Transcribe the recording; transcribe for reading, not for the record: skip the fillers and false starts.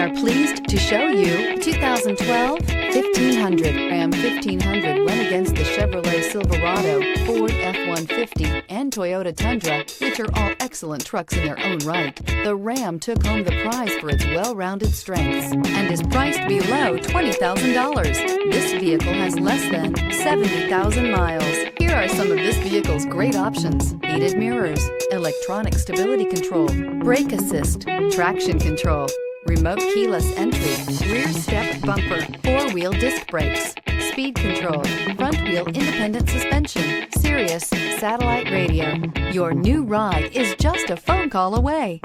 are pleased to show you 2012 1500. Ram 1500 went against the Chevrolet Silverado, Ford F-150, and Toyota Tundra, which are all excellent trucks in their own right. The Ram took home the prize for its well-rounded strengths and is priced below $20,000. This vehicle has less than 70,000 miles. Here are some of this vehicle's great options: heated mirrors, electronic stability control, brake assist, traction control, remote keyless entry, rear step bumper, four-wheel disc brakes, speed control, front wheel independent suspension, Sirius satellite radio. Your new ride is just a phone call away.